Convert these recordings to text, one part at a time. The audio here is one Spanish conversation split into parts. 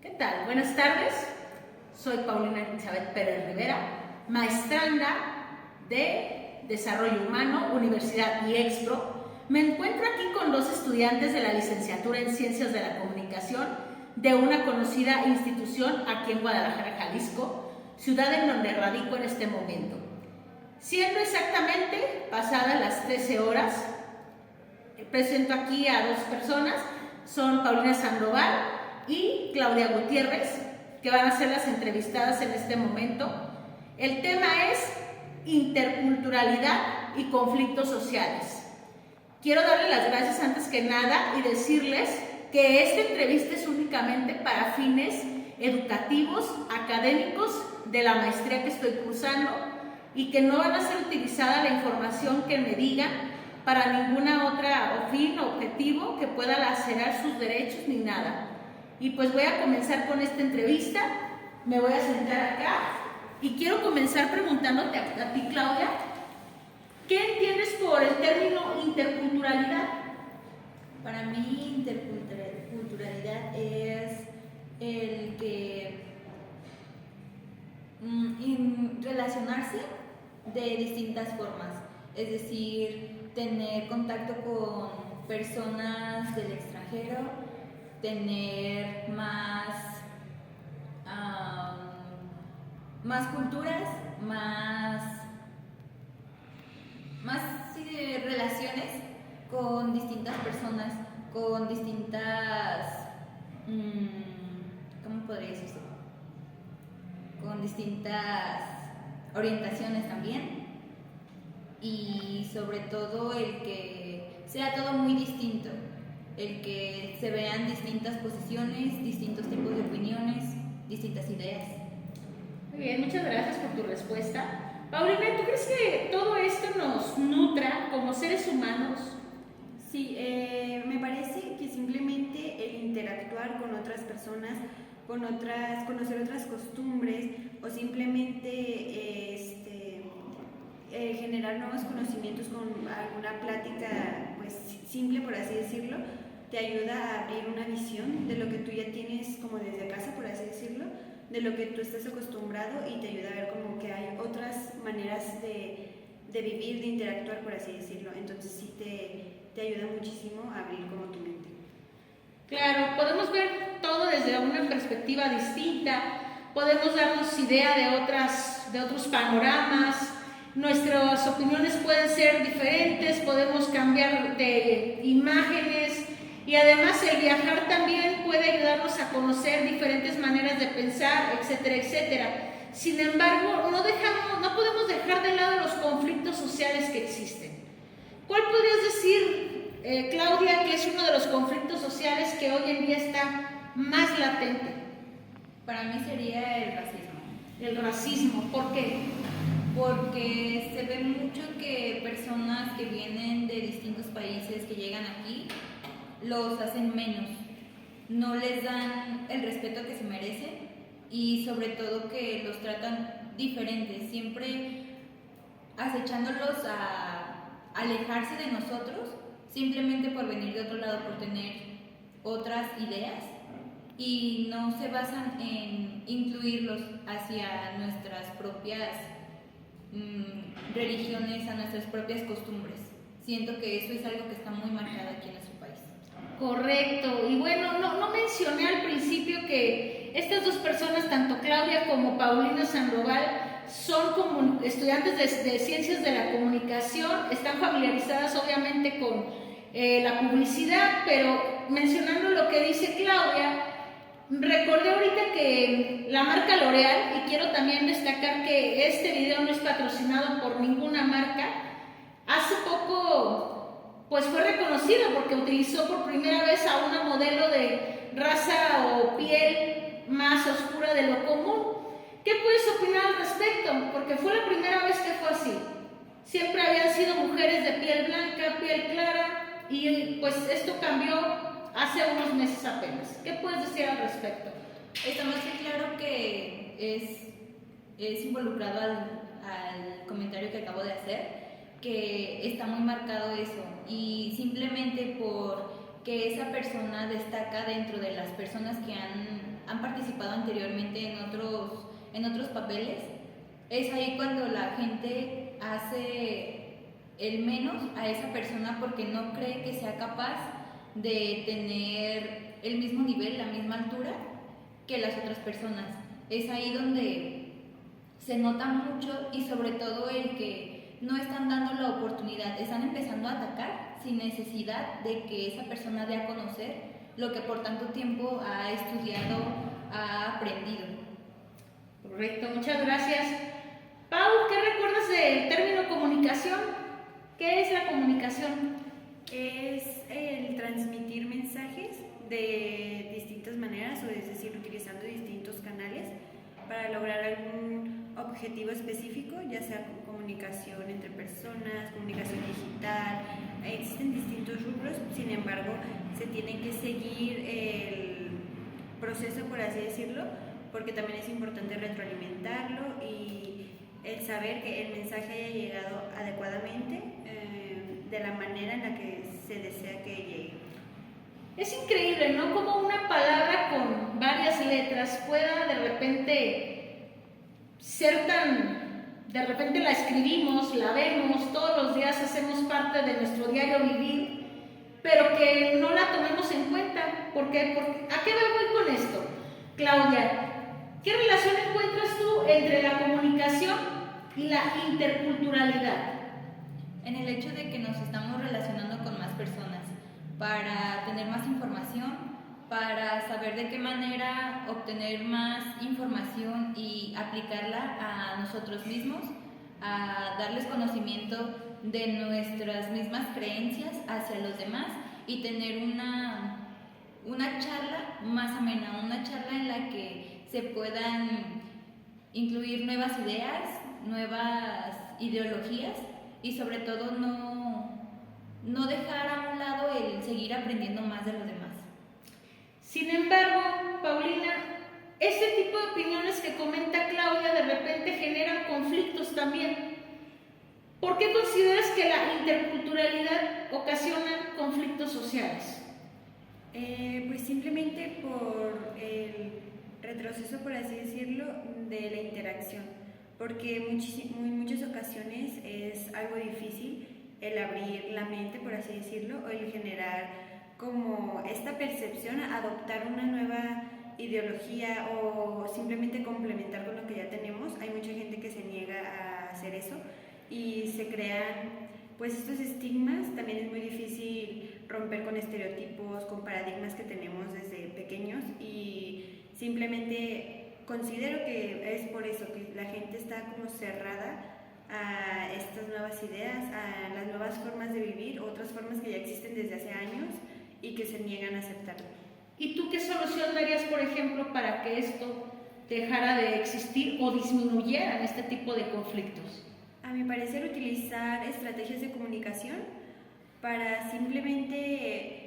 ¿Qué tal? Buenas tardes. Soy Paulina Elizabeth Pérez Rivera, maestranda de Desarrollo Humano, Universidad IEXPRO. Me encuentro aquí con dos estudiantes de la licenciatura en Ciencias de la Comunicación de una conocida institución aquí en Guadalajara, Jalisco, ciudad en donde radico en este momento. Siendo exactamente pasadas las 13 horas, presento aquí a dos personas, son Paulina Sandoval y Claudia Gutiérrez, que van a ser las entrevistadas en este momento. El tema es interculturalidad y conflictos sociales. Quiero darles las gracias antes que nada y decirles que esta entrevista es únicamente para fines educativos, académicos de la maestría que estoy cursando y que no van a ser utilizada la información que me digan para ninguna otra fin o objetivo que pueda lacerar sus derechos ni nada. Y pues voy a comenzar con esta entrevista, me voy a sentar acá y quiero comenzar preguntándote a ti, Claudia, ¿qué entiendes por el término interculturalidad? Para mí, interculturalidad es el que relacionarse de distintas formas, es decir, tener contacto con personas del extranjero, tener más culturas, más relaciones con distintas personas, con distintas, ¿cómo podría decirse? Con distintas orientaciones también, y sobre todo el que sea todo muy distinto, el que se vean distintas posiciones, distintos tipos de opiniones, distintas ideas. Muy bien, muchas gracias por tu respuesta. Paulina, ¿tú crees que todo esto nos nutra como seres humanos? Sí, me parece que simplemente el interactuar con otras personas, conocer otras costumbres o simplemente generar nuevos conocimientos con alguna plática pues simple, por así decirlo, te ayuda a abrir una visión de lo que tú ya tienes como desde casa, por así decirlo, de lo que tú estás acostumbrado, y te ayuda a ver como que hay otras maneras de vivir, de interactuar, por así decirlo. Entonces sí te ayuda muchísimo a abrir como tu mente. Claro, podemos ver todo desde una perspectiva distinta, podemos darnos idea de otros panoramas, nuestras opiniones pueden ser diferentes, podemos cambiar de imágenes y además el viajar también puede ayudarnos a conocer diferentes maneras de pensar, etcétera, etcétera. Sin embargo, no podemos dejar de lado los conflictos sociales que existen. ¿Cuál podrías decir, Claudia, que es uno de los conflictos sociales que hoy en día está más latente? Para mí sería el racismo. El racismo, ¿por qué? Porque se ve mucho que personas que vienen de distintos países que llegan aquí los hacen menos, no les dan el respeto que se merecen y sobre todo que los tratan diferentes, siempre acechándolos a alejarse de nosotros simplemente por venir de otro lado, por tener otras ideas, y no se basan en incluirlos hacia nuestras propias religiones, a nuestras propias costumbres. Siento que eso es algo que está muy marcado aquí en nuestro país. Correcto, y bueno, no mencioné al principio que estas dos personas, tanto Claudia como Paulina Sandoval, son como estudiantes de Ciencias de la Comunicación, están familiarizadas obviamente con la publicidad, pero mencionando lo que dice Claudia, recordé ahorita que la marca L'Oreal, y quiero también destacar que este video no es patrocinado por ninguna marca, hace poco pues fue reconocido porque utilizó por primera vez a una modelo de raza o piel más oscura de lo común. ¿Qué puedes opinar al respecto? Porque fue la primera vez que fue así. Siempre habían sido mujeres de piel blanca, piel clara, y pues esto cambió hace unos meses apenas. ¿Qué puedes decir al respecto? Está más que claro que es involucrado al comentario que acabo de hacer, que está muy marcado eso, y simplemente por que esa persona destaca dentro de las personas que han participado anteriormente en otros papeles, es ahí cuando la gente hace el menos a esa persona porque no cree que sea capaz de tener el mismo nivel, la misma altura que las otras personas. Es ahí donde se nota mucho, y sobre todo el que no están dando la oportunidad, están empezando a atacar sin necesidad de que esa persona dé a conocer lo que por tanto tiempo ha estudiado, ha aprendido. Correcto, muchas gracias. Pau, ¿qué recuerdas del término comunicación? ¿Qué es la comunicación? Es el transmitir mensajes de distintas maneras, o es decir, utilizando distintos canales para lograr algún objetivo específico, ya sea comunicación entre personas, comunicación digital. Existen distintos rubros, sin embargo, se tiene que seguir el proceso, por así decirlo, porque también es importante retroalimentarlo y el saber que el mensaje haya llegado adecuadamente, de la manera en la que se desea que llegue. Es increíble, ¿no? Como una palabra con varias letras pueda de repente ser de repente la escribimos, la vemos, todos los días hacemos parte de nuestro diario vivir, pero que no la tomemos en cuenta. ¿Por qué? ¿A qué voy con esto? Claudia, ¿qué relación encuentras tú entre la comunicación y la interculturalidad? En el hecho de que nos estamos relacionando con más personas para tener más información, para saber de qué manera obtener más información y aplicarla a nosotros mismos, a darles conocimiento de nuestras mismas creencias hacia los demás y tener una charla más amena, una charla en la que se puedan incluir nuevas ideas, nuevas ideologías y sobre todo no dejar a un lado el seguir aprendiendo más de los demás. Sin embargo, Paulina, este tipo de opiniones que comenta Claudia de repente generan conflictos también. ¿Por qué consideras que la interculturalidad ocasiona conflictos sociales? Pues simplemente por el retroceso, por así decirlo, de la interacción, porque en muchas ocasiones es algo difícil el abrir la mente, por así decirlo, o el generar como esta percepción, adoptar una nueva ideología o simplemente complementar con lo que ya tenemos. Hay mucha gente que se niega a hacer eso y se crean pues estos estigmas. También es muy difícil romper con estereotipos, con paradigmas que tenemos desde pequeños, y simplemente considero que es por eso que la gente está como cerrada a estas nuevas ideas, a las nuevas formas de vivir, otras formas que ya existen desde hace años y que se niegan a aceptarlo. ¿Y tú qué solución darías, por ejemplo, para que esto dejara de existir o disminuyera este tipo de conflictos? A mi parecer, utilizar estrategias de comunicación para simplemente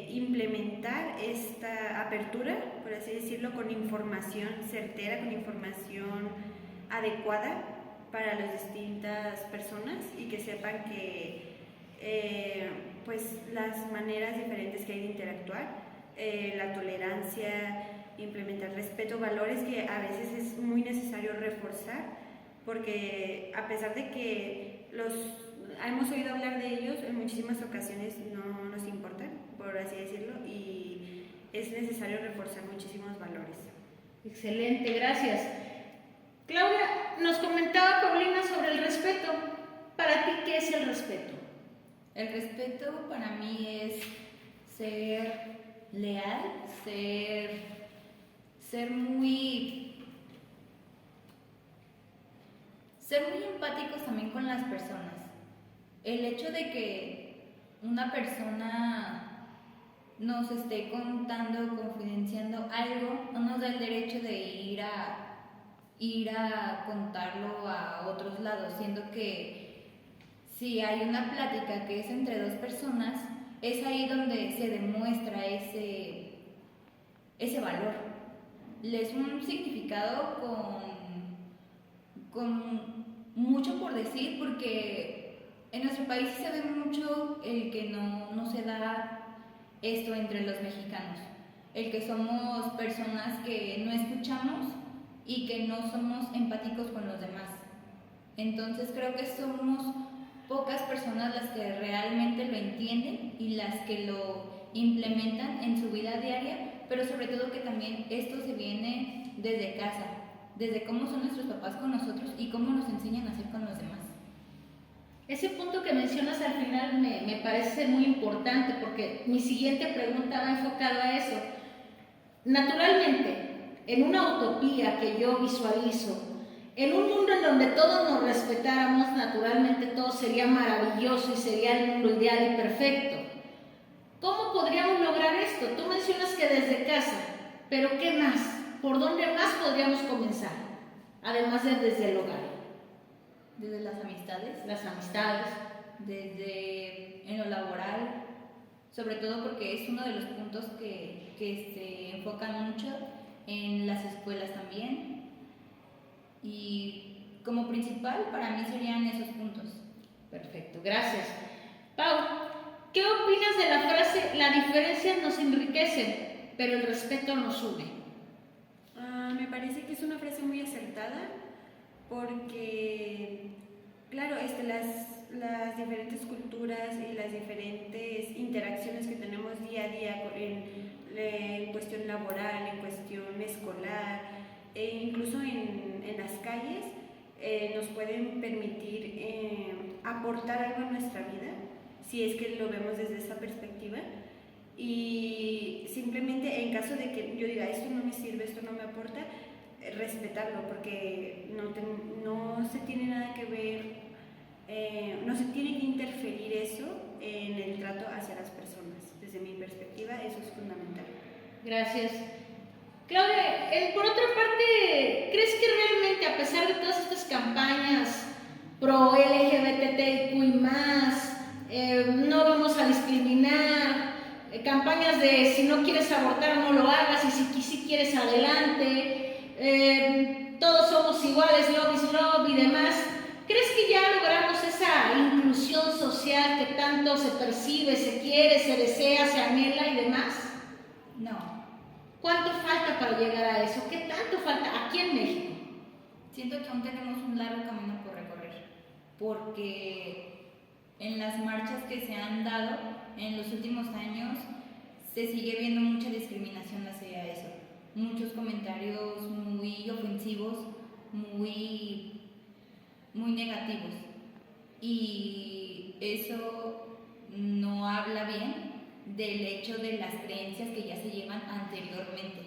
implementar esta apertura, por así decirlo, con información certera, con información adecuada para las distintas personas, y que sepan que pues las maneras diferentes que hay de interactuar, la tolerancia, implementar respeto, valores que a veces es muy necesario reforzar, porque a pesar de que hemos oído hablar de ellos, en muchísimas ocasiones no nos importan, por así decirlo, y es necesario reforzar muchísimos valores. Excelente, gracias. Claudia, nos comentaba Paulina sobre el respeto. Para ti, ¿qué es el respeto? El respeto para mí es ser leal, ser muy empáticos también con las personas. El hecho de que una persona nos esté contando, confidenciando algo, no nos da el derecho de ir a contarlo a otros lados, siendo que si hay una plática que es entre dos personas, es ahí donde se demuestra ese valor. Es un significado con mucho por decir, porque en nuestro país se ve mucho el que no se da esto entre los mexicanos, el que somos personas que no escuchamos y que no somos empáticos con los demás. Entonces creo que somos pocas personas las que realmente lo entienden y las que lo implementan en su vida diaria, pero sobre todo que también esto se viene desde casa, desde cómo son nuestros papás con nosotros y cómo nos enseñan a hacer con los demás. Ese punto que mencionas al final me parece muy importante porque mi siguiente pregunta va enfocada a eso. Naturalmente, en una utopía que yo visualizo, en un mundo en donde todos nos respetáramos, naturalmente todo sería maravilloso y sería el mundo ideal y perfecto. ¿Cómo podríamos lograr esto? Tú mencionas que desde casa, pero ¿qué más? ¿Por dónde más podríamos comenzar? Además de desde el hogar. Desde las amistades. Las amistades. Desde en lo laboral, sobre todo porque es uno de los puntos que se enfocan mucho en las escuelas también. Y como principal para mí serían esos puntos. Perfecto, gracias. Pau, ¿qué opinas de la frase "la diferencia nos enriquece, pero el respeto nos une"? Me parece que es una frase muy acertada porque, claro, las diferentes culturas y las diferentes interacciones que tenemos día a día en cuestión laboral, en cuestión escolar, e incluso en las calles, nos pueden permitir aportar algo a nuestra vida, si es que lo vemos desde esa perspectiva. Y simplemente en caso de que yo diga esto no me sirve, esto no me aporta, respetarlo, porque no se tiene nada que ver, no se tiene que interferir eso en el trato hacia las personas. Desde mi perspectiva eso es fundamental. Gracias. Claudia, por otra parte, ¿crees que realmente a pesar de todas estas campañas pro LGBTIQ+, no vamos a discriminar, campañas de si no quieres abortar no lo hagas y si quieres adelante, todos somos iguales, love is love y demás, ¿crees que ya logramos esa inclusión social que tanto se percibe, se quiere, se desea, se anhela y demás? No. ¿Cuánto falta para llegar a eso? ¿Qué tanto falta aquí en México? Siento que aún tenemos un largo camino por recorrer, porque en las marchas que se han dado en los últimos años se sigue viendo mucha discriminación hacia eso, muchos comentarios muy ofensivos, muy negativos, y eso no habla bien del hecho de las creencias que ya se llevan anteriormente.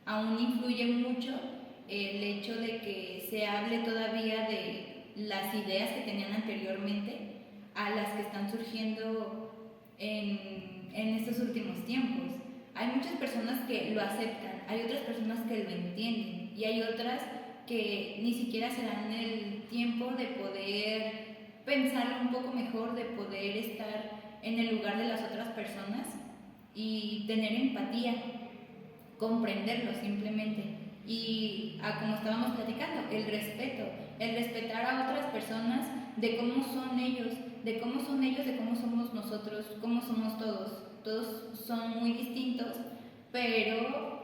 Aún influye mucho el hecho de que se hable todavía de las ideas que tenían anteriormente a las que están surgiendo en estos últimos tiempos. Hay muchas personas que lo aceptan, hay otras personas que lo entienden y hay otras que ni siquiera se dan el tiempo de poder pensarlo un poco mejor, de poder estar en el lugar de las otras personas y tener empatía, comprenderlo simplemente. Y como estábamos platicando, el respeto, el respetar a otras personas de cómo son ellos, de cómo somos nosotros, cómo somos todos. Todos son muy distintos, pero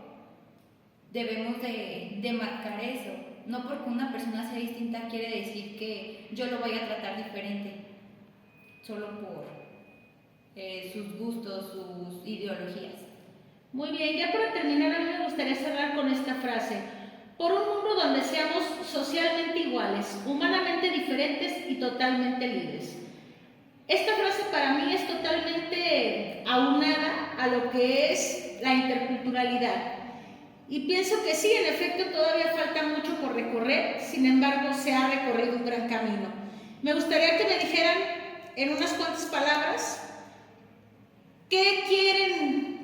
debemos de marcar eso. No porque una persona sea distinta quiere decir que yo lo voy a tratar diferente, solo por sus gustos, sus ideologías. Muy bien, ya para terminar, a mí me gustaría cerrar con esta frase: por un mundo donde seamos socialmente iguales, humanamente diferentes y totalmente libres. Esta frase para mí es totalmente aunada a lo que es la interculturalidad. Y pienso que sí, en efecto, todavía falta mucho por recorrer, sin embargo, se ha recorrido un gran camino. Me gustaría que me dijeran en unas cuantas palabras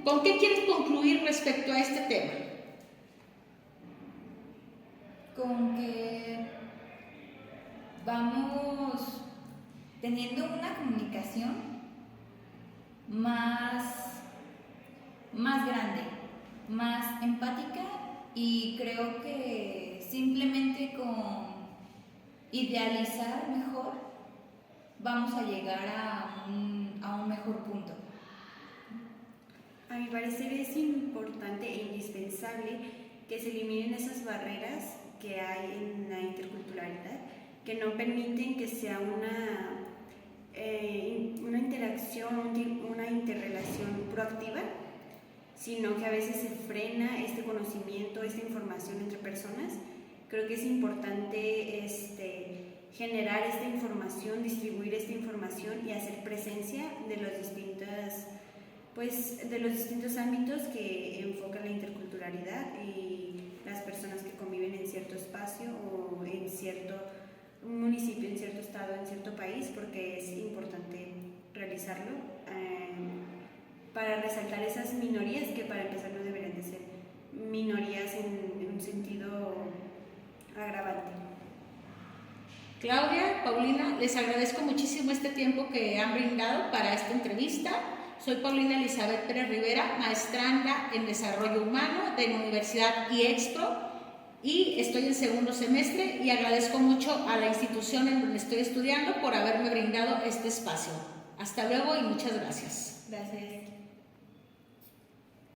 ¿con qué quieren concluir respecto a este tema? Con que vamos teniendo una comunicación más grande, más empática, y creo que simplemente con idealizar mejor vamos a llegar a un mejor punto. A mi parecer es importante e indispensable que se eliminen esas barreras que hay en la interculturalidad, que no permiten que sea una interacción, una interrelación proactiva, sino que a veces se frena este conocimiento, esta información entre personas. Creo que es importante generar esta información, distribuir esta información y hacer presencia de los distintos ámbitos que enfocan la interculturalidad y las personas que conviven en cierto espacio o en cierto municipio, en cierto estado, en cierto país, porque es importante realizarlo para resaltar esas minorías que para empezar no deberían de ser minorías en un sentido agravante. Claudia, Paulina, les agradezco muchísimo este tiempo que han brindado para esta entrevista. Soy Paulina Elizabeth Pérez Rivera, maestranda en Desarrollo Humano de la Universidad IEXPRO y estoy en segundo semestre y agradezco mucho a la institución en donde estoy estudiando por haberme brindado este espacio. Hasta luego y muchas gracias. Gracias.